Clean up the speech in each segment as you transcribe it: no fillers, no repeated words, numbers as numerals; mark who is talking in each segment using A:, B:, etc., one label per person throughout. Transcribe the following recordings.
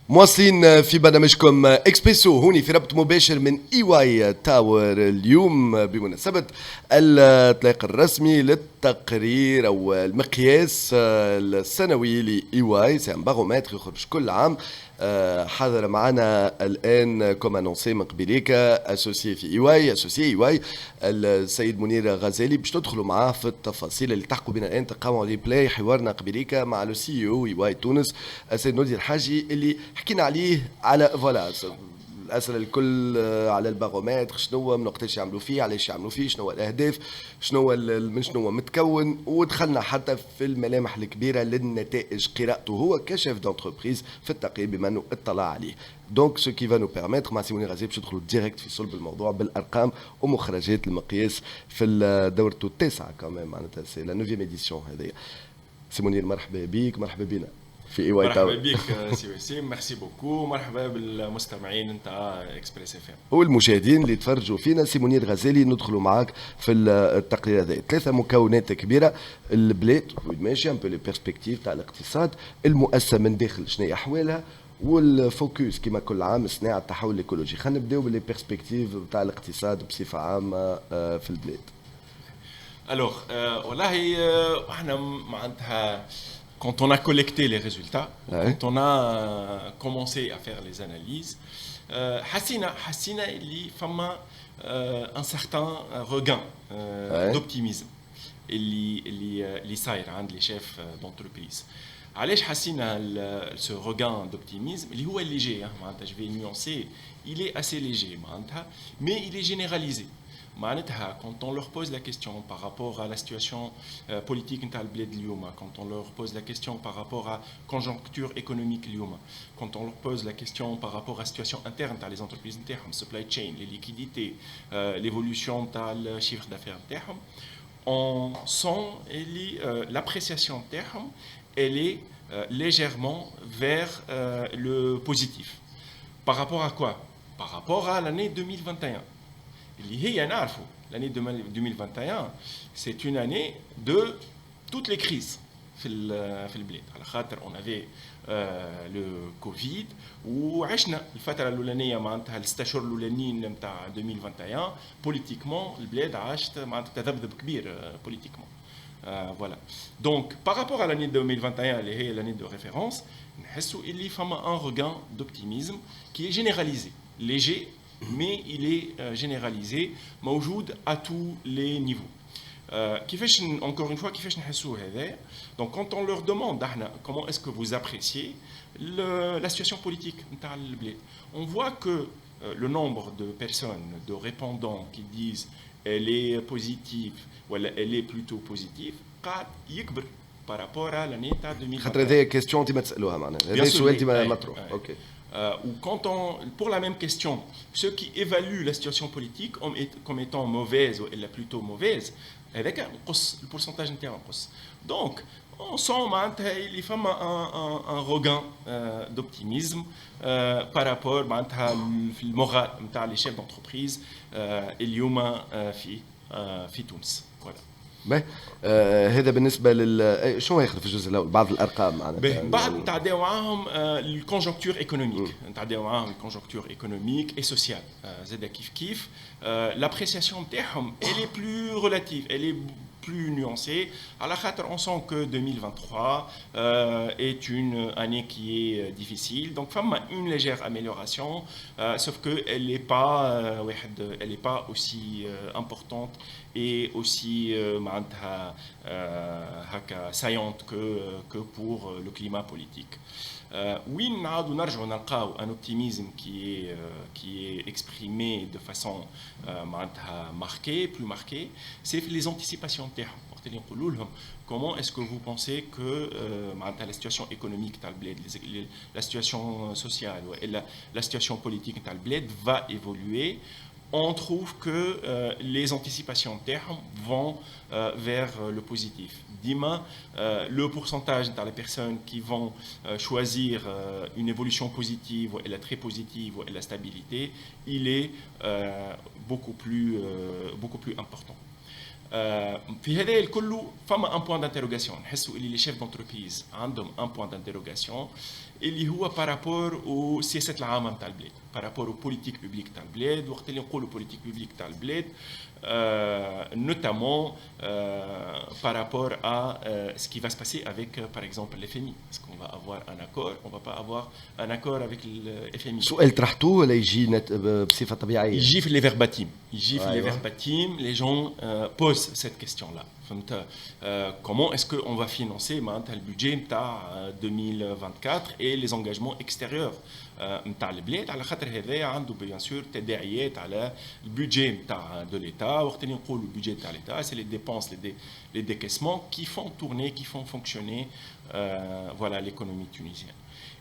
A: مواصلين في برنامجكم اكسبريسو هوني في ربط مباشر من اي واي تاور اليوم بمناسبة التلاقي الرسمي للتقرير او المقياس السنوي لاي واي، سي ان بارومتر يخرج كل عام. حاضر معنا الان كما انونسي من قبيليك اسوسي في اي واي، اسوسي اي واي السيد منير غزالي، باش تدخلوا معاه في التفاصيل اللي تحقوا بنا الان. تلقاو ريبلاي حوارنا قبيليك مع لو سي او اي واي تونس السيد نودي الحاجي، اللي حكينا عليه على فوالا الاسئله الكل على البارومتر، شنو من وقتاش يعملوا فيه، علاش يعملوا فيه، شنو الاهداف، شنو من شنو متكون، ودخلنا حتى في الملامح الكبيره للنتائج، قراءته هو كشيف دونتربريز في التقييم بما انه اطلع عليه. دونك سو كي فا نو بيرميتر مع سيموني غازي باش ندخلوا ديريكت في صلب الموضوع بالارقام ومخرجات المقياس في دورته التاسعه كمان، معناتها سي لا 9 اديسيون هذه. سيمونير مرحبا بك، مرحبا بنا في اي واي
B: مرحبا
A: تاور.
B: بك سي وسيم، ميرسي بوكو. مرحبا بالمستمعين نتاع اكسبريس اف ام
A: والمشاهدين اللي تفرجوا فينا. سي منير غزالي، ندخلوا معاك في التقرير هذا. ثلاثه مكونات كبيره: البلاد وين ماشي ان بو لي بيرسبكتيف تاع الاقتصاد، المؤسسه من داخل شنو هي احوالها، والفوكس كما كل عام صناعه التحول الايكولوجي. خلينا نبداو باللي بيرسبكتيف تاع الاقتصاد بصفه عامه في البلاد.
B: الوغ والله احنا معناتها quand on a collecté les résultats, ou
A: Ouais.
B: quand on a commencé à faire les analyses, حسينا اللي فما un certain regain
A: Ouais.
B: d'optimisme اللي صاير عند les chefs d'entreprise. علاش حسينا ce regain d'optimisme اللي هو léger, معناتها je vais nuancer, il est assez léger معناتها, mais il est généralisé. معناتها quand on leur pose la question par rapport à la situation politique نتاع البلاد اليوم, quand on leur pose la question par rapport à conjoncture économique اليوم, quand on leur pose la question par rapport à la situation interne نتاع les entreprises نتاعهم, supply chain, les liquidités, l'évolution نتاع le chiffre d'affaires نتاعهم, on sent l'appréciation نتاعهم elle est légèrement vers le positif. Par rapport à quoi? Par rapport à l'année 2021. L'année 2021, c'est une année de toutes les crises. On avait le Covid وعشنا الفترة الأولانية معناتها الستاشهر الأولانيين نتاع 2021 بوليتيكمون البلاد عاشت معناتها تذبذب كبير بوليتيكمون. Voilà. Donc, par rapport à l'année 2021, l'année de référence, il y a un regain d'optimisme qui est généralisé, léger, mais il est généralisé, موجود à tous les niveaux. Encore une fois, donc quand on leur demande comment est-ce que vous appréciez la situation politique, on voit que le nombre de personnes, de répondants qui disent elle est positive ou elle est plutôt positive, قاعد يكبر par rapport à l'année 2021.
A: خاطر هذه كيستيون انت ما تسالوها معناها، هذا سؤال انت ما مطروح. اوكي.
B: Ou quand pour la même question, ceux qui évaluent la situation politique comme étant mauvaise ou elle est plutôt mauvaise, avec le pourcentage interne. Donc, on sent qu'il y a un regain d'optimisme par rapport au moral des chefs d'entreprise et l'humain في تونس. Voilà.
A: هذا بالنسبه شنو ياخذ في الجزء الاول؟ بعض الارقام معناتها
B: بعد نتعداو معاهم الكونجونكتور ايكونوميك، نتعداو معاهم الكونجونكتور ايكونوميك اي سوسيال زاد كيف لابريسياسيون نتاعهم elle est plus relative, elle est plus nuancée. À la khater, on sent que 2023 est une année qui est difficile. Donc, une légère amélioration, sauf qu'elle n'est pas, elle est pas aussi importante et aussi saillante que pour le climat politique. Oui, nous avons un optimisme qui est exprimé de façon marquée, plus marquée, c'est les anticipations. Comment est-ce que vous pensez que la situation économique la situation sociale et la situation politique va évoluer? On trouve que les anticipations termes vont vers le positif. Dima, le pourcentage des personnes qui vont choisir une évolution positive, et la très positive, et la stabilité, il est beaucoup plus important. في هذا الكل فما ان بوان دانتيروغاسيون نحسوا اللي لي شيف دونتربريز عندهم ان بوان دانتيروغاسيون اللي هو بارابور او السياسات العامه نتاع البلاد بارابور او بوليتيك بوبليك تاع البلاد وقت اللي نقولوا بوليتيك بوبليك تاع البلاد notamment par rapport à ce qui va se passer avec, par exemple, l'FMI. Est-ce qu'on va avoir un accord? On ne va pas avoir un accord avec le FMI.
A: سؤال طرحتوه ولا يجي بصفه طبيعيه؟
B: يجي في les verbatim. يجي في les verbatim. Les gens posent cette question-là. Comment est-ce qu'on va financer le budget 2024 et les engagements extérieurs نتاع البلاد على خاطر هذا عنده بيان سور تداعيات على البودجي نتاع دو ليتا وقت اللي نقولوا البودجي نتاع ليتا سي لي ديبونس لي ديكيسمون كي فون تورني كي فون فونكسيوني فوالا ليكونومي تونيزيان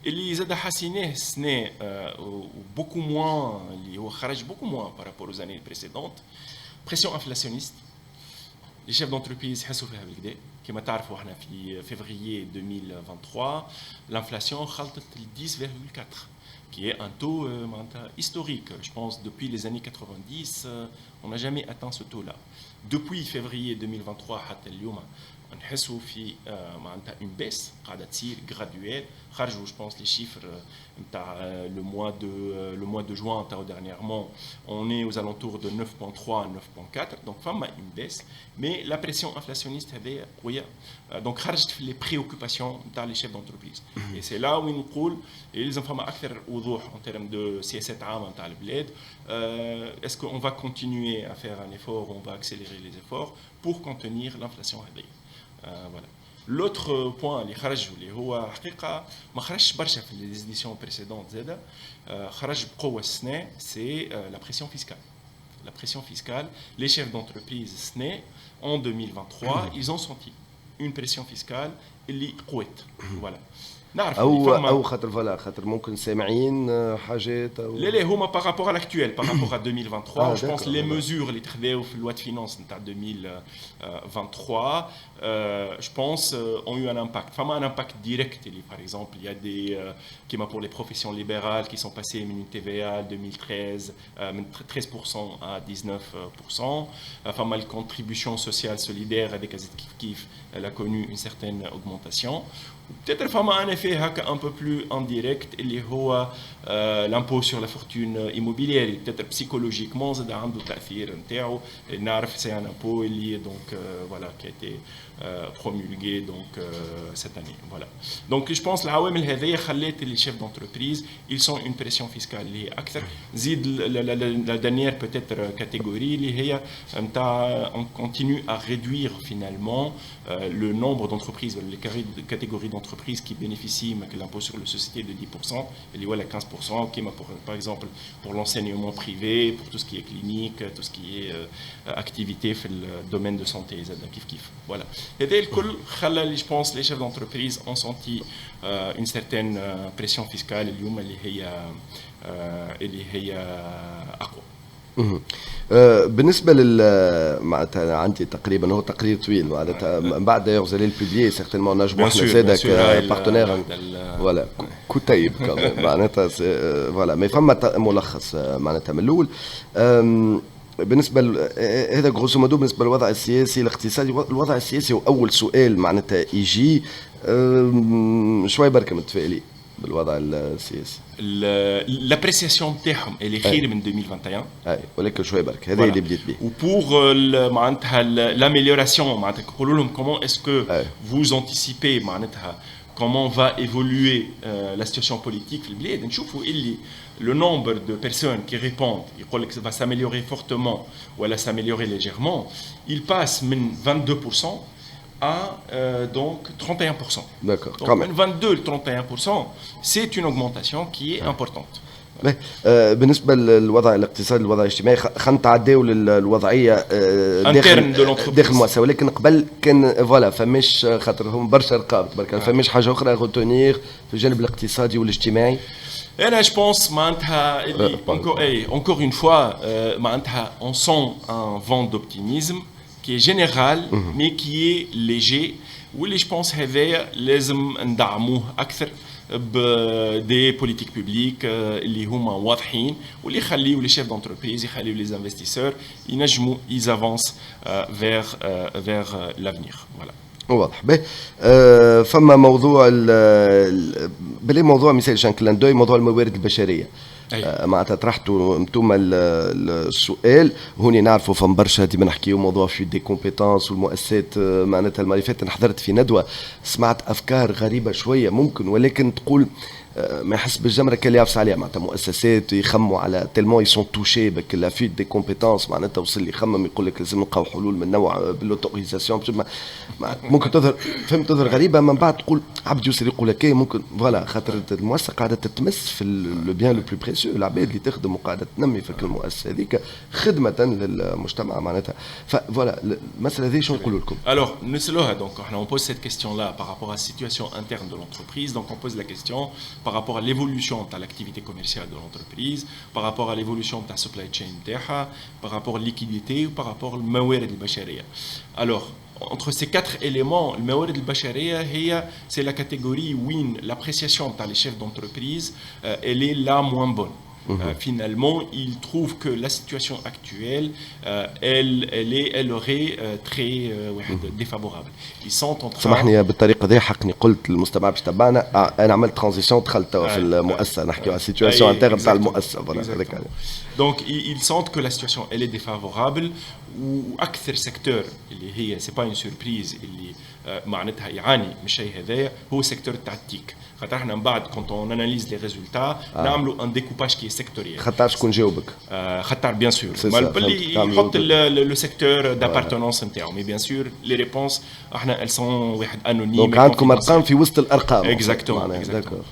B: اللي زاد حاسينيه السنه بوكو موان اللي هو خرج بوكو موان بارابور aux années précédentes pression inflationniste les chefs d'entreprise حسوا فيها بالكدا كما تعرفوا احنا في février 2023 l'inflation خلطت 10,4 qui est un taux historique. Je pense depuis les années 90, on n'a jamais atteint ce taux-là. Depuis février 2023 حتى اليوم نحسوا في معناتها une baisse قاعده تصير graduelle. خرجوا je pense les chiffres نتاع le mois de juin dernièrement, on est aux alentours de 9,3 9,4 donc فما une baisse mais la pression inflationniste هذه قويه donc خرجت في les préoccupations نتاع les chefs d'entreprise et c'est là où نقول لازم فما اكثر وضوح en termes de سياسات عامه نتاع البلاد est-ce qu'on va continuer à faire un effort on va accélérer les efforts pour contenir l'inflation هذه voilà. L'autre point اللي خرج اللي هو حقيقه ما خرجش برشا في les éditions précédentes زاده خرج بقوه السنه c'est la pression fiscale. La pression fiscale, les chefs d'entreprise السنه en 2023 ils ont senti une pression fiscale اللي قوت voilà. نعرف
A: او خاطر ممكن سامعين حاجات او
B: لا هما par rapport à l'actuel par rapport à 2023 je pense les mesures اللي تخذاو في loi de finances نتاع 2023 je pense ont eu un impact فما un impact direct اللي par exemple il y a des كيما pour les professions libérales qui sont passées من TVA 2013 من 13% à 19% فما la contribution sociale solidaire avec Azit Kif elle a connu une certaine augmentation. Peut-être فما un effet un peu plus indirect اللي هو l'impôt sur la fortune immobilière peut-être psychologiquement زاد عنده تأثير نتاعو نعرف c'est un impôt اللي donc voilà qui a été promulgué donc cette année voilà donc je pense العوامل هذه خلات les chefs d'entreprise ils sont une pression fiscale اللي أكثر زيد la dernière peut-être catégorie اللي هي نتاع on continue à réduire finalement le nombre d'entreprises les catégories d'entreprises qui bénéficient de l'impôt sur les sociétés de 10% et les 15% qui par exemple pour l'enseignement privé pour tout ce qui est clinique tout ce qui est activité dans le domaine de santé voilà et dès le coup je pense les chefs d'entreprise ont senti une certaine pression fiscale اليوم اللي هي أقوى.
A: بالنسبه معناتها عندي تقريبا هو تقرير طويل معناتها بعد دايوغ زالي البوبليي سيغتينمون نجمو احنا زادك بارتنير فوالا كتيب معناتها فوالا مي فما ملخص معناتها من الاول بالنسبه هذا غروسو مودو بالنسبه للوضع السياسي الاقتصادي الوضع السياسي هو اول سؤال معناتها يجي شوي بركه متفائلين بالوضع السياسي
B: لابريسياسيون تاعهم اللي خير من 2021
A: اي ولكن شويه برك هذا اللي بديت به
B: وبور معناتها لاميليوراسيون معناتها نقولوا لهم كومون اسكو فوز انتيسيبي معناتها comment va évoluer la situation politique في البلاد نشوفوا اللي le nombre de personnes qui répondent يقول لك va s'améliorer fortement ولا s'améliorer légèrement il passe من 22% à donc 31%.
A: D'accord.
B: Donc, 22 31%, c'est une augmentation qui est importante.
A: بالنسبه للوضع الاقتصادي الوضع الاجتماعي خلينا نتعداو للوضعيه داخل المؤسسه ولكن قبل كان فوالا فماش خاطر هم برشا رقابه تبارك الله فماش حاجه اخرى غوتونير في الجانب الاقتصادي والاجتماعي.
B: انا je pense معناتها encore une fois معناتها on sent un vent d'optimisme qui est général mais qui est léger واللي je pense هذايا لازم ندعموه اكثر بدي بوليتيك بوبليك اللي هما واضحين واللي يخليوا لي شيف دونتربريز يخليوا لي انفستيسور ينجموا يزافونس فيغ لافنيغ. فوالا
A: واضح به. فما موضوع بلي موضوع مثال شان كلان دوي موضوع الموارد البشريه. معناتها طرحتوا انتم السؤال هوني نعرفوا فم برشا ديما نحكيو موضوع في دي كومبيتونس والمؤسسات. معناتها المره اللي فاتت حضرت في ندوه سمعت افكار غريبه شويه ممكن ولكن تقول ما يحس بالجمره كان يعفس عليها. معناتها مؤسسات يخموا على تيلمون يسون توشي بك لا فيت دي كومبيتونس. معناتها وصل يخمم يقول لك لازم نلقاو حلول من نوع بالاوتوريزاسيون ممكن تظهر فهمت تظهر غريبه من بعد تقول عبد يوسف يقول لك ممكن فوالا خاطر المؤسسه قاعده تتمس في لو بيان لو بلو بريسيو العباد اللي تخدم وقاعده تنمي في المؤسسه هذيك خدمه للمجتمع. معناتها فوالا المساله هذه شنو نقولوا لكم؟
B: Alors نسألوها donc on pose cette question là par rapport à la situation interne de l'entreprise. Donc on pose la question par rapport à l'évolution de l'activité commerciale de l'entreprise, par rapport à l'évolution de la supply chain par rapport à la liquidité ou par rapport à الموارد البشرية. Alors entre ces quatre éléments, الموارد البشرية c'est la catégorie où l'appréciation par les chefs d'entreprise elle est la moins bonne. Finalement, ils trouvent que la situation actuelle, elle aurait très défavorable. Ils sont en train.
A: سامحني بالطريقة دي حقني قلت للمستمع باش تبعنا أنا عملت ترانزيسيون دخلت في المؤسسة نحكي على السيتواسيون انترن تاع المؤسسة.
B: Donc ils sentent que la situation elle est défavorable وأكثر سيكتور اللي هي c'est pas une surprise اللي معناتها يعاني من الشيء هذايا هو سيكتور تاع التيك. خاطر احنا من بعد كونت اون اناليز لي ريزولتا نعملوا ان ديكوباج كي سيكتوريال.
A: خاطر شكون جاوبك؟
B: خاطر بيان سور اللي يحط لو سيكتور دابارتونونس نتاعو مي بيان سور لي ريبونس احنا ال سون واحد انونيم.
A: دونك عندكم ارقام في وسط الارقام.
B: اكزاكتومون.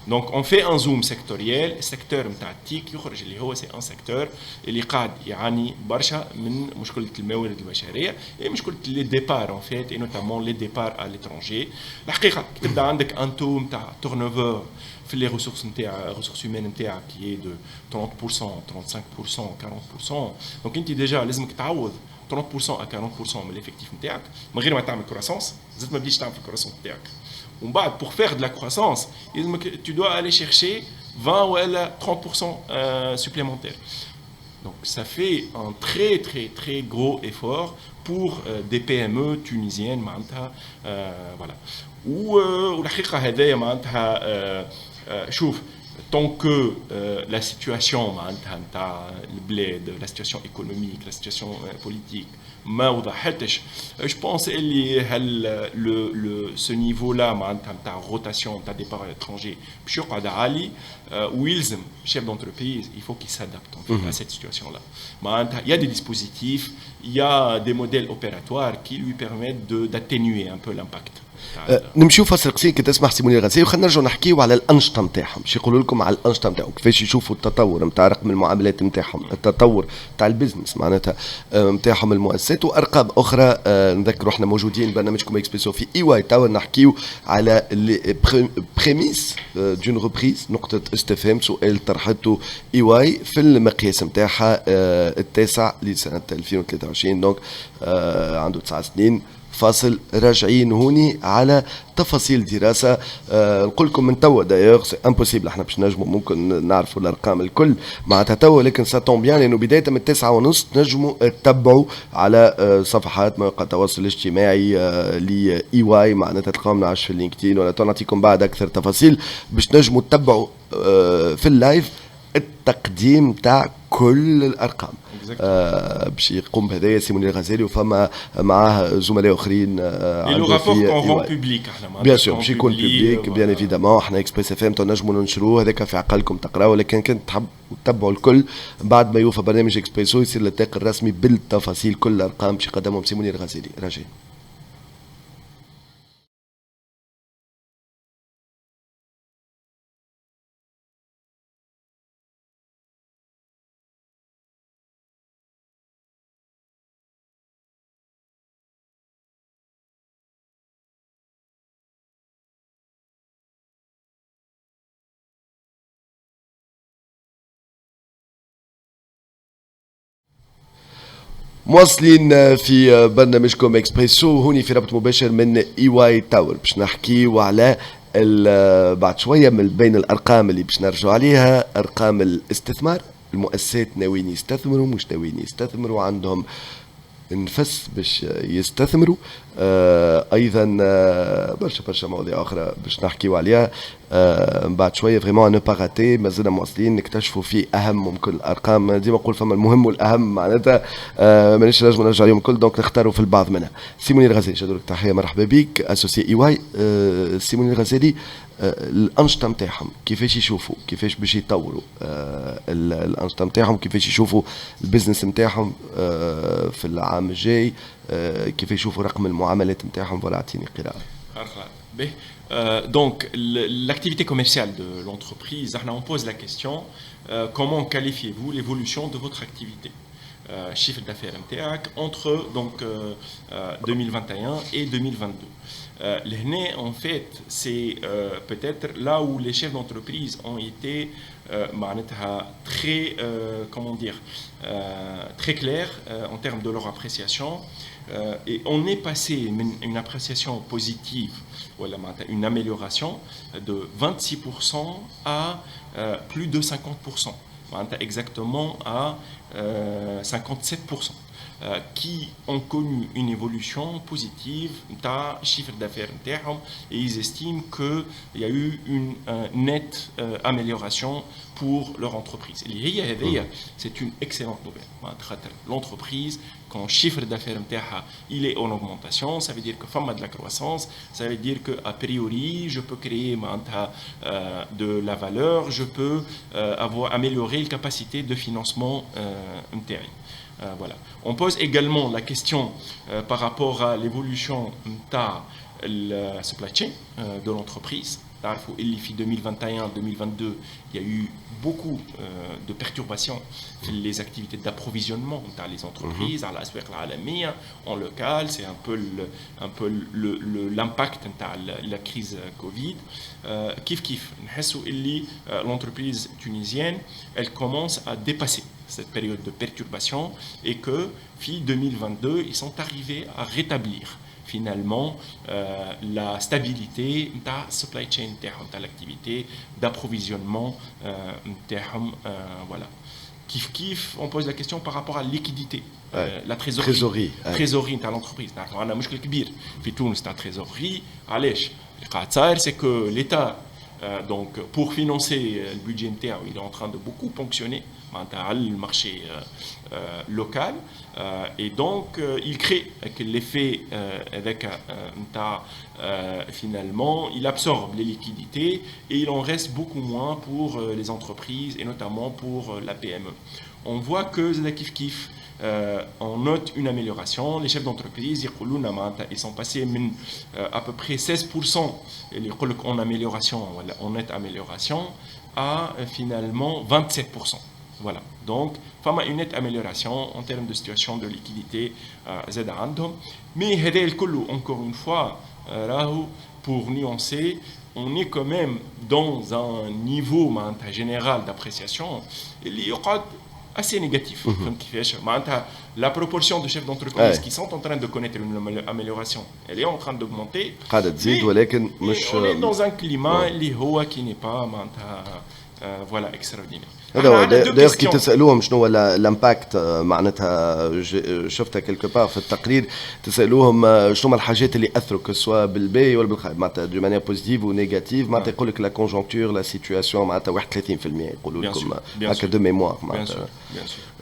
B: دونك اون في ان زوم سيكتوريال. السيكتور نتاع التيك يخرج اللي هو سي ان سيكتور اللي قاعد يعاني برشا من مشكله الموارد البشريه مشكله لي ديبار اون فيت اي نوتامون لي ديبار ا ليترونجي. الحقيقه تبدا عندك ان تو نتاع تورنوفر في les ressources humaines نتاعك qui est de 30%, 35%, 40%. Donc انت déjà لازمك تعوض 30% à 40% من l'effectif نتاعك من غير ما تعمل كرواسونس. زاد ما بديش تعمل في الكرواسونس نتاعك. ومن بعد pour faire de la croissance لازمك tu dois aller chercher 20 ولا 30% supplémentaires. Donc ça fait un très très très gros effort pour des PME tunisiennes معناتها voilà. والحقيقه هذايا معناتها شوف tant que la situation معناتها نتاع البلاد la situation économique la situation politique ما وضحتش je pense اللي ce niveau là معناتها نتاع rotation نتاع départ à l'étranger باش يقعد عالي ويلزم chef d'entreprise il faut qu'il s'adapte en fait à cette situation là. معناتها il y a des dispositifs il y a des modèles opératoires qui lui permettent d'atténuer un peu l'impact.
A: نمشيو فاصل قصير كي تسمح سيموني الغزالي وخلينا نرجعوا نحكيو على الانشطه نتاعهم. شو يقولوا لكم على الانشطه نتاعهم كيفاش يشوفوا التطور نتاع رقم المعاملات نتاعهم التطور نتاع البزنس معناتها نتاعهم المؤسسات وارقام اخرى. نذكروا احنا موجودين برنامجكم اكسبريسو في اي واي تاور نحكيو على لي بريميس دون ريبريز نقطه استفهام سؤال طرحته اي واي في المقياس نتاعها التاسع لسنه 2023 دونك عنده 9 سنين. فاصل راجعين هوني على تفاصيل دراسه. نقول لكم من توا دايوغ سي امبوسيبل احنا باش نجموا ممكن نعرفوا الارقام الكل معناتها توا لكن سا طون بيان لانه بدايه من 9:30 تنجموا تتبعوا على صفحات مواقع التواصل الاجتماعي لي اي واي معناتها تلقاهم نعرفش في اللينكدين ولا نعطيكم بعد اكثر تفاصيل باش تنجموا تتبعوا في اللايف التقديم تاع كل الارقام. باش يقوم بهذايا سيموني الغزالي وفما معاه زملاء اخرين.
B: لو رابور كون بوبليك احنا
A: بيان سور باش يكون بوبليك بيان ايفيدامون احنا اكسبريس اف ام تنجموا ننشروه هذاك في عقلكم تقراوا لكن كنت تحب تتبعوا الكل بعد ما يوفى برنامج اكسبريسو يصير التاق الرسمي بالتفاصيل كل الارقام باش يقدمهم سيموني الغزالي. راجعين. مواصلين في برنامجكم اكسبريسو هوني في ربط مباشر من اي واي تاور باش نحكيو على بعد شويه من بين الارقام اللي باش نرجعوا عليها ارقام الاستثمار. المؤسسات ناويين يستثمروا مش ناويين يستثمروا، عندهم نفس باش يستثمروا. ايضا برشا مواضيع اخرى باش نحكيو عليها بعد شويه. فريمون نو با راتي، مازلنا مواصلين نكتشفوا في اهم من كل الارقام. ديما نقول فما المهم والاهم، معناتها مانيش نجم نرجع عليهم الكل، دونك نختاروا في البعض منها. سيموني الغزالي شادو لك تحيه، مرحبا بك اسوسي اي واي. سيموني الغزالي الانشطه نتاعهم كيفاش يشوفوا، كيفاش باش يطوروا الانشطه نتاعهم، كيفاش يشوفوا البزنس نتاعهم في العام الجاي، كيفاش يشوفوا رقم المعاملات نتاعهم. فوالا اعطيني قراءه.
B: Donc, l'activité commerciale de l'entreprise, on pose la question, comment qualifiez-vous l'évolution de votre activité, chiffre d'affaires MTAC, entre donc, 2021 et 2022. L'année, en fait, c'est peut-être là où les chefs d'entreprise ont été très, comment dire, très clairs en termes de leur appréciation. Et on est passé d'une appréciation positive, voilà, une amélioration de 26% à plus de 50%, exactement à 57%. Qui ont connu une évolution positive de chiffre d'affaires interne, et ils estiment qu'il y a eu une nette amélioration pour leur entreprise. C'est une excellente nouvelle. L'entreprise, quand le chiffre d'affaires interne il est en augmentation, ça veut dire que femme de la croissance, ça veut dire qu'a priori je peux créer de la valeur, je peux améliorer les capacités de financement interne. Voilà. On pose également la question par rapport à l'évolution de la supply chain de l'entreprise. Il y a 2021-2022, il y a eu beaucoup de perturbations dans les activités d'approvisionnement dans les entreprises, à la Suède, en local, c'est un peu l'impact de la crise Covid. L'entreprise tunisienne, elle commence à dépasser cette période de perturbation et que, fin 2022, ils sont arrivés à rétablir finalement la stabilité de la supply chain, de l'activité d'approvisionnement. Voilà. On pose la question par rapport à la liquidité, la trésorerie. Trésorerie de l'entreprise. On a un problème كبير في تونس تاع trésorerie. علاش؟ اللي قاعد صاير c'est que l'État donc pour financer le budget interne, il est en train de beaucoup ponctionner le marché local et donc il crée l'effet avec finalement il absorbe les liquidités et il en reste beaucoup moins pour les entreprises et notamment pour la PME. On voit que on note une amélioration. Les chefs d'entreprise ils sont passés à peu près 16% en amélioration, en nette amélioration, à finalement 27%. Voilà. Donc, une nette amélioration en termes de situation de liquidité. Mais encore une fois, pour nuancer, on est quand même dans un niveau général d'appréciation. Assez négatif. La proportion de chefs d'entreprise qui sont en train de connaître une amélioration, elle est en train d'augmenter. On est dans un climat qui n'est pas voilà, extraordinaire.
A: داير كي تسالوهم شنو هو الامباكت معناتها شفتها كيلكو بار في التقرير، تسالوهم شنو هما الحاجات اللي اثروا سواء بالباهي ولا بالخايب معناتها دو مانيير بوزيتيف ونيجاتيف، معناتها يقول لك لا كونجونكتور لا سيتوياسيون معناتها 31% يقولوا لكم هكا دو ميموار معناتها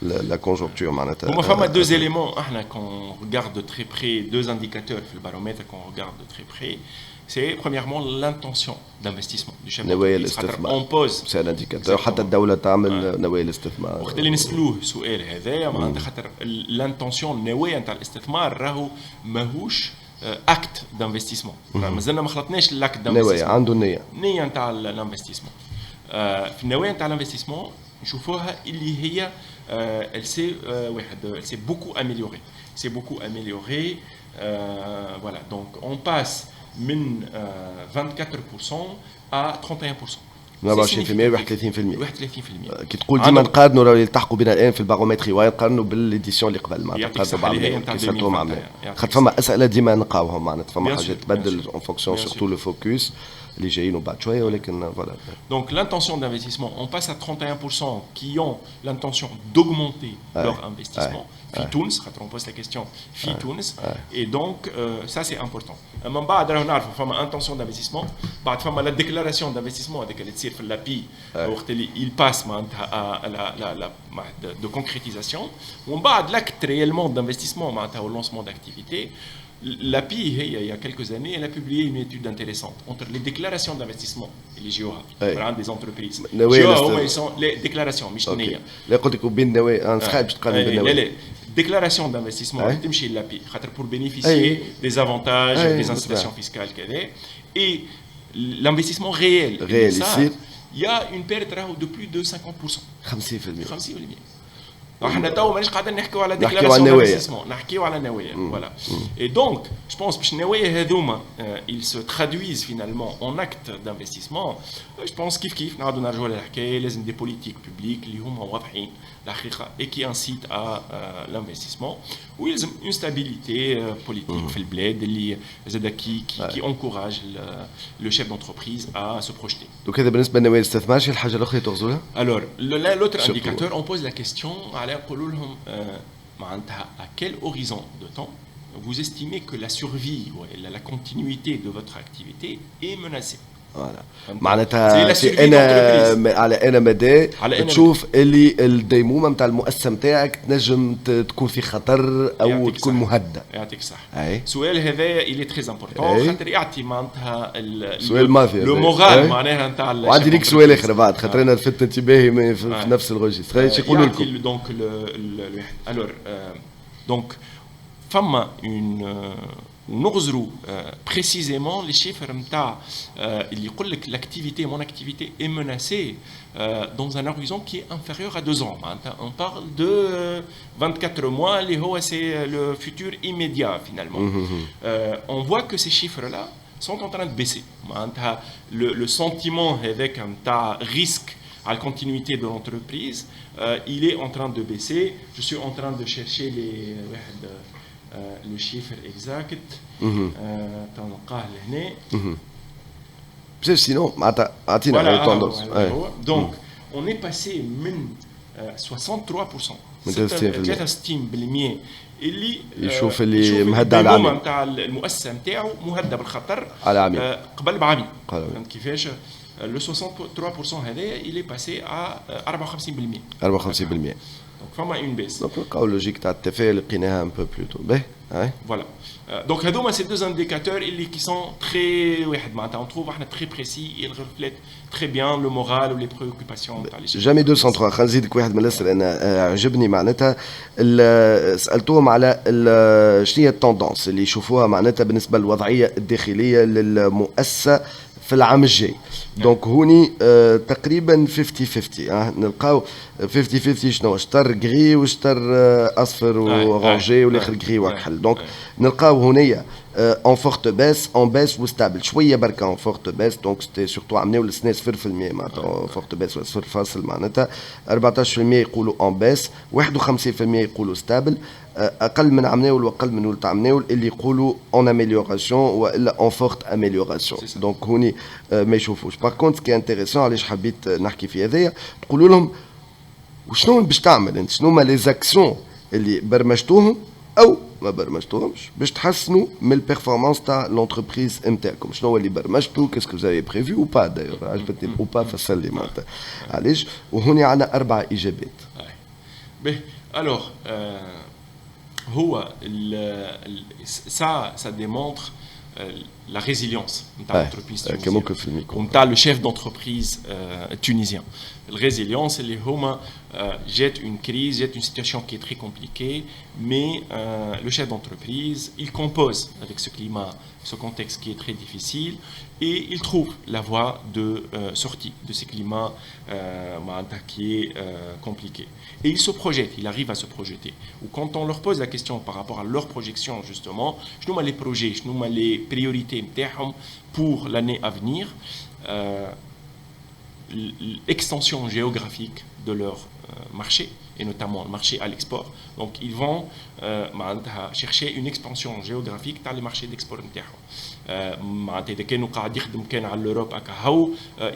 A: لا كونجونكتور معناتها.
B: هما فما دو éléments احنا كون regarde de très près, deux indicateurs في البارومتر كون regarde de très près. C'est premièrement l'intention d'investissement du chef d'entreprise. On pose.
A: C'est un indicateur. حتى الدولة تعمل نوايا الاستثمار.
B: وقت اللي نسألوه السؤال هذا معناتها خاطر الانتونسيون النوايا نتاع الاستثمار راهو ماهوش اكت دانفستيسمون. مازلنا ما خلطناش الاكت دانفستيسمون.
A: نوايا عنده
B: نية نتاع الانفستيسمون. في النوايا نتاع الانفستيسمون نشوفوها اللي هي elle s'est beaucoup améliorée. C'est beaucoup amélioré. Voilà. Donc on passe من 24% à 31%.
A: 24% 31%. كي تقول ديما نقارنوا راهو يلتحقوا بنا الان في البارومتري ونقارنوا بالاديسيون اللي قبل معناتها نقارنوا بعضهم كيساتهم عاملين خاطر فما اسئله ديما نلقاوهم معناتها فما حاجات تبدل اون فونكسيون سورتو لو فوكس اللي جايين بعد شويه ولكن فوالا.
B: Donc l'intention d'investissement, on passe à 31% qui ont l'intention d'augmenter leur investissement. Fitouns, quand on pose la question, Fitouns. Et donc ça c'est important. من بعد راهو نعرفوا فما intention d'investissement، بعد فما la déclaration d'investissement هذيك اللي تصير في l'API وقت اللي il passe معناتها de concrétisation. ومن بعد l'acte réellement d'investissement معناتها au lancement d'activité. L'API, il y a quelques années, elle a publié une étude intéressante entre les déclarations d'investissement et les GOA des entreprises. GOA, ils sont les déclarations, مش déclaration d'investissement, pour bénéficier des avantages, des incitations fiscales qu'elle est. Et l'investissement réel, il y a une perte de plus de 50%. 50%. احنا تو مانيش قاعدين نحكيو على ديكلاراسيون d'investissement، نحكيو على نوايا. Voilà. Et donc, je pense باش النوايا هذوما ils se traduisent finalement en actes d'investissement. Je pense كيف نعاودوا نرجعوا للحكايه، لازم des politiques publiques اللي هما واضحين الحقيقه et qui incitent à l'investissement. ويلزم une stabilité politique في البلاد اللي زاد qui encourage le chef d'entreprise à se projeter.
A: Donc هذا بالنسبه لنوايا الاستثمار. شي الحاجه الاخرى تغزوها؟
B: Alors l'autre indicateur, on pose la question à quel horizon de temps vous estimez que la survie ou la continuité de votre activité est menacée.
A: Voilà. معناتها على انا مدى تشوف اللي الديمومه نتاع المؤسسه نتاعك تنجم تكون في خطر او تكون مهدده.
B: يعطيك صح. السؤال هذا اللي تري امبورطون خاطر يعطي معناتها
A: سؤال مافيا
B: لو مورال معناها نتاع.
A: وعندي ليك سؤال اخر بعد خاطر انا لفت انتباهي في نفس الروجيستر. ايش يقولوا لكم؟
B: دونك الور دونك فما اون نغزروا précisément les chiffres نتاع اللي يقول لك l'activité mon activité est menacée dans un horizon qui est inférieur à 2 ans. On parle de 24 mois اللي هو c'est le futur immédiat finalement. On voit que ces chiffres là sont en train de baisser. Le sentiment avec un risque à la continuité de l'entreprise il est en train de baisser. Je suis en train de chercher le chiffre exact.
A: Sinon,
B: donc, on est passé من 63%. ثلاثة ستيم بالمية اللي
A: يشوف اللي مهدد على العمل
B: نتاع المؤسسة نتاعو مهدد بالخطر
A: على
B: قبل بعامين. فهمت كيفاش؟ le 63% هذا il est passé à 54%.
A: 54%.
B: Donc فما une baisse.
A: Donc le logique تاع التفاعل لقيناها un peu plus tôt.
B: Voilà. Donc هذوما ces deux indicateurs qui sont très واحد معناتها on trouve احنا très précis, ils reflètent très bien le moral ou les préoccupations تاع les.
A: جامي 203 خلينا نزيدك واحد من الاسئله انا عجبني معناتها سالتوهم على شنو هي التوندونس اللي يشوفوها معناتها بالنسبه للوضعيه الداخليه للمؤسسه في العام الجاي. دونك هوني تقريبا 50-50 نلقاو 50-50 شنو شطر غري وشطر اصفر ورونجي والاخر غري وكحل. دونك نلقاو هنايا اون فورت باس اون باس وستابل شويه بركه اون فورت باس. دونك سيتي سورتو عملناو للسنه 0% معناتها فورت باس ولا 0 فاصل معناتها 14% يقولوا اون باس 51% يقولوا ستابل اقل من عمناول واقل من ولد عمناول اللي يقولوا اون اميليوراسيون والا اون فورت اميليوراسيون. دونك هوني ما يشوفوش. باغ كونت كي انتريسون علاش حبيت نحكي في هذايا تقولوا لهم وشنو باش تعمل انت شنو هما لي زاكسيون اللي برمجتوهم او ما برمجتوهمش باش تحسنوا من البيرفورمانس تاع لونتربريز نتاعكم. شنو هو اللي برمجتو كاسكو زاي بريفي او با دايور عجبتني او با فسر لي معناتها علاش. وهوني عندنا 4 اجابات.
B: باهي الوغ ça démontre la résilience de l'entreprise tunisienne, comme le chef d'entreprise tunisien. La résilience, jette une crise, jette une situation qui est très compliquée, mais le chef d'entreprise, il compose avec ce climat, ce contexte qui est très difficile, et il trouve la voie de sortie de ce climat qui est compliqué. Et il se projette, il arrive à se projeter. Ou quand on leur pose la question par rapport à leur projection, justement, je nous les projets, je nous les priorités pour l'année à venir, l'extension géographique de leur marché, et notamment le marché à l'export. Donc ils vont chercher une expansion géographique dans les marchés d'export l'Europe,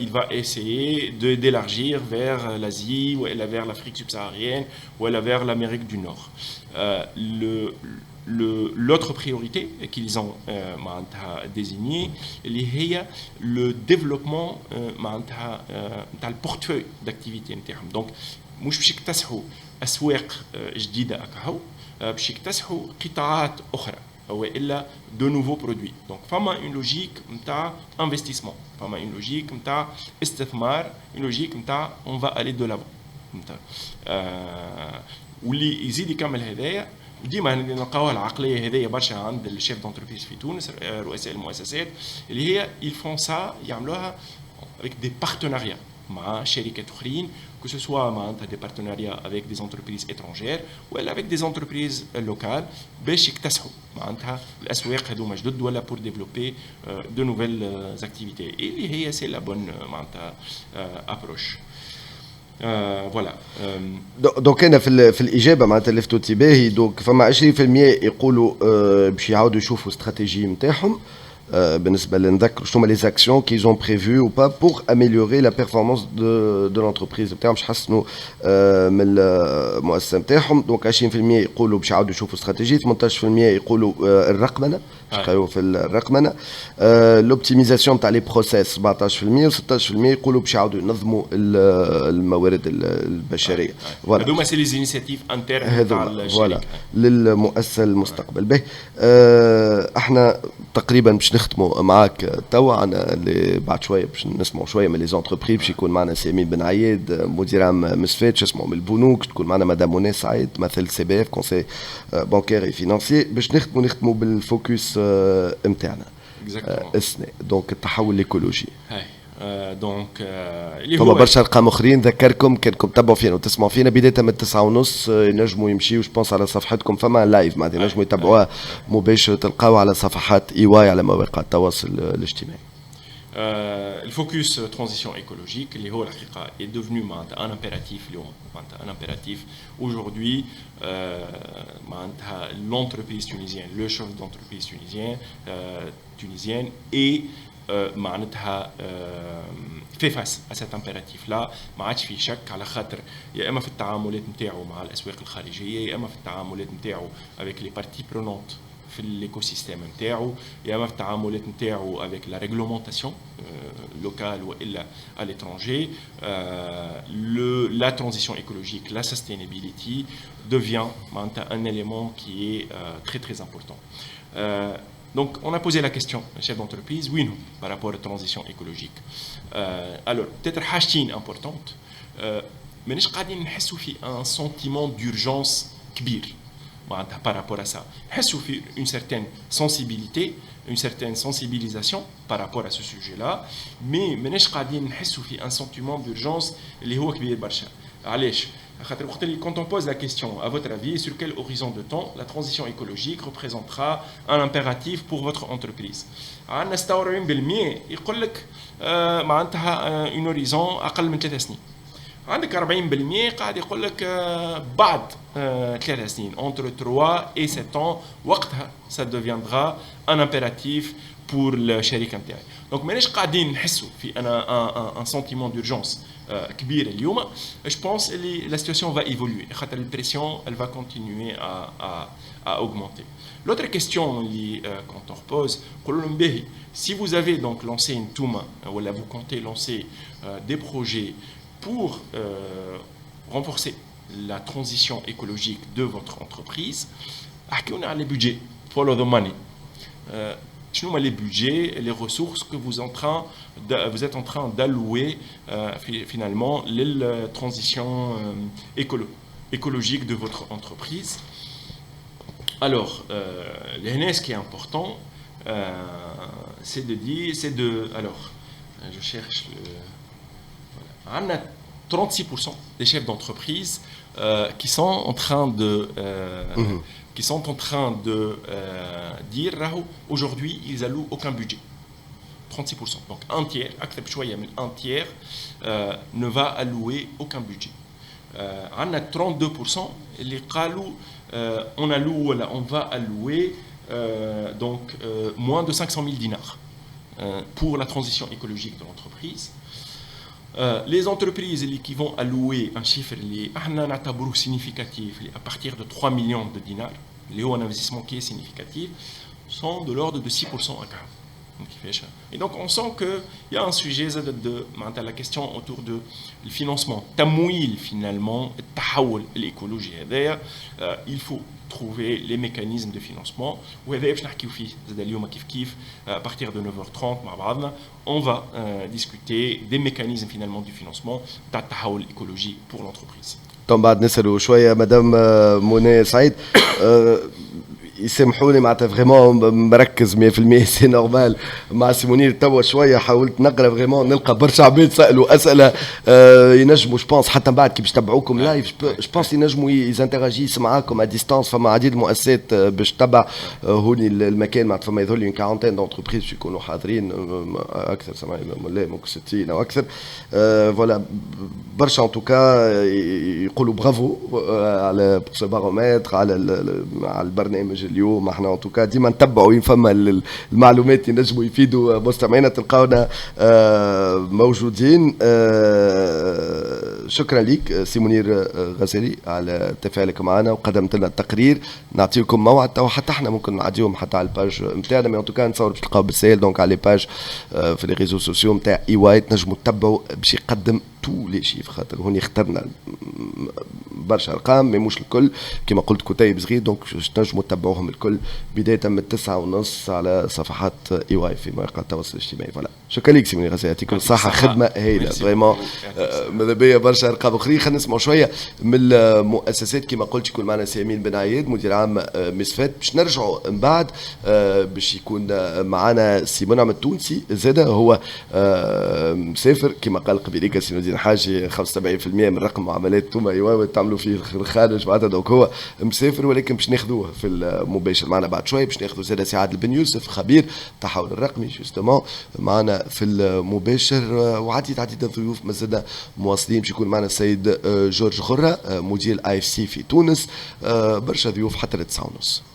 B: il va essayer d'élargir vers l'Asie, ou vers l'Afrique subsaharienne, ou vers l'Amérique du Nord. L'autre priorité qu'ils ont désignée, c'est le développement du portefeuille d'activités. Donc, مش باش يكتسحوا أسواق جديدة أكهو باش يكتسحوا قطاعات أخرى أو إلا de nouveaux produits. Donc, فما une logique نتاع investissement, فما une logique نتاع استثمار, une logique نتاع on va aller de l'avant. واللي يزيد يكمل هذايا وديما نلقاوها العقليه هذيا برشا عند الشيف دونتربريز في تونس رؤساء المؤسسات اللي هي ils font ça يعملوها avec des partenariats مع شركات اخرين que ce soit des partenariats avec des entreprises étrangères ou avec des entreprises locales باش يكتسحوا معناتها الاسواق هذوما جدد ولا pour développer de nouvelles activités اللي هي c'est la bonne معناتها approche. فوالا
A: دونك انا في الاجابه معناتها لفتوا انتباهي دونك فما 20% يقولوا باش يعاودوا يشوفوا استراتيجيه نتاعهم بالنسبه لنذكر شنو هما لي زاكسيون كيز اون بريفو او با بور اميليوري لا بيرفورمانس دو لونتربريز نتاعهم باش يحسنوا من المؤسسه نتاعهم. دونك 20% يقولوا باش يعاودوا يشوفوا استراتيجيه, 18% يقولوا الرقمنه يقولوا في الرقمنه, لوبتيميزاسيون تاع لي بروسيس 17% و16% يقولوا باش يعاودوا ينظموا الموارد البشريه.
B: فوالا هذوما سي لي انيشيتيف انترن تاع
A: الشركه للمؤسسه المستقبل. به احنا تقريبا باش نختموا معاك توا, انا اللي بعد شويه باش نسمعوا شويه من لي زونتربريز, باش يكون معنا سامي بن عياد مدير عام مسفات شو اسمه من البنوك, تكون معنا مدام منى سعيد مثل سي بي اف كونسي بانكير اي فينانسي, باش نختموا بالفوكس نتاعنا السنه دونك التحول الايكولوجي.
B: دونك
A: اللي هو برشا ارقام اخرين نذكركم كانكم تتبعوا فينا وتسمعوا فينا بدايه من 9:30 ينجموا يمشيوا جوبونس على صفحتكم فما لايف معناتها ينجموا يتبعوها مباشره تلقاوها على صفحات ايواي على مواقع التواصل الاجتماعي.
B: الفوكس ترانزيشن ايكولوجيك اللي هو الحقيقه est devenu un impératif اليوم, un impératif aujourd'hui. L'entreprise tunisienne, le chef d'entreprise tunisienne est معناتها fait face à cet impératif là. ما عادش في شك على خاطر يا اما في التعاملات نتاعو مع الاسواق الخارجيه, يا اما في التعاملات نتاعو avec les parties prenantes في l'écosystème نتاعو, يا اما في التعاملات نتاعو avec la réglementation locale ou à l'étranger. La transition écologique, la sustainability devient un élément qui est très très important. Donc, on a posé la question, chef d'entreprise, oui, non, par rapport à la transition écologique. Alors, peut-être حاجتين importante, مانيش قاعدين نحسوا في un sentiment d'urgence كبير par rapport à ça. نحسوا في une certaine sensibilité, une certaine sensibilisation par rapport à ce sujet-là, mais مانيش قاعدين نحسوا في un sentiment d'urgence اللي هو كبير برشا. علاش؟ Quand on pose la question, à votre avis, sur quel horizon de temps la transition écologique représentera un impératif pour votre entreprise? عندنا 46% يقول لك معناتها un horizon أقل من 3 سنين. عندك 40% قاعد يقول لك بعد 3 سنين, entre 3 et 7 ans, وقتها ça deviendra un impératif pour الشركة نتاعي. Donc ماناش قاعدين نحسوا في un sentiment d'urgence كبير اليوم. Je pense que la situation va évoluer. La pression, elle va continuer à augmenter. L'autre question quand on repose, si vous avez donc lancé une touma, ou là vous comptez lancer des projets pour renforcer la transition écologique de votre entreprise, on a les budgets, follow the money. Les budgets et les ressources que vous êtes en train d'allouer finalement la transition écologique de votre entreprise. Alors, ce qui est important, c'est de dire, alors, je cherche voilà. 36% des chefs d'entreprise qui sont en train de dire aujourd'hui ils allouent aucun budget. Donc un tiers, أكثر بشوية من un tiers ne va allouer aucun budget. On a 32% اللي قالوا on alloue ولا on va allouer donc moins de 500 000 dinars pour la transition écologique de l'entreprise. Les entreprises qui vont allouer un chiffre significatif à partir de 3 millions de dinars, un investissement qui est significatif, sont de l'ordre de 6% à 40. Et donc on sent qu'il y a un sujet de la question autour de le financement. Tamouil finalement, l'écologie. D'ailleurs, il faut trouver les mécanismes de financement. À partir de 9h30, on va discuter des mécanismes finalement du financement de l'écologie pour l'entreprise.
A: طبعا بعد نسألوا شوية مدام منى سعيد يسامحوني معناتها فريمون مركز 100% سي نورمال مع سيمونير توا شويه حاولت نقرا فريمون نلقى برشا عباد سالوا اسئله ينجموا جوبونس حتى من بعد كي باش تبعوكم لايف جوبونس ينجموا يزانتراجيس معاكم ا ديستانس فما عديد المؤسسات باش تتبع هوني المكان معناتها فما يظل 40 دونتربريز باش يكونوا حاضرين اكثر سامعني لا ممكن 60 او اكثر فوالا برشا ان توكا يقولوا برافو على سو بارومتر على البرنامج اليوم. احنا ان توكا ديما نتبعوا وين فما المعلومات ينجموا يفيدوا مستمعينا تلقاونا موجودين. شكرا لك سي منير غزالي على تفاعلك معنا وقدمت لنا التقرير. نعطيكم موعد او حتى احنا ممكن نعديهم حتى على الباج نتاعنا مي ان توكا نتصور باش تلقاو بالسهل دونك على باج في لي ريزو سوسيو نتاع اي واي تنجموا تتبعوا باش يقدم تو لي شيف خاطر هوني اخترنا برشا ارقام مي مش الكل كما قلت كتيب صغير دونك تنجموا تتبعوهم الكل بدايه من 9:30 على صفحات اي واي في مواقع التواصل الاجتماعي. فوالا شكرا لك سي منير غزالي يعطيكم الصحه خدمه هايله فريمون ماذا بيا برشا ارقام اخرين. خلينا نسمعوا شويه من المؤسسات كما قلت يكون معنا سي امين بن عياد مدير عام مسفات باش نرجعوا من بعد باش يكون معنا سي منعم التونسي زاد هو مسافر كما قال قبيليك سي نودين حاجي 75% من رقم معاملات انتم ايوا تعملوا فيه الخارج معناتها دونك هو مسافر ولكن باش ناخذوه في المباشر معنا بعد شويه باش ناخذوا زاد سي عادل بن يوسف خبير التحول الرقمي جوستومون معنا في المباشر وعديد الضيوف مازلنا مواصلين باش يكون معنا السيد جورج غره مدير اي اف سي في تونس برشا ضيوف حتى ل 9:30.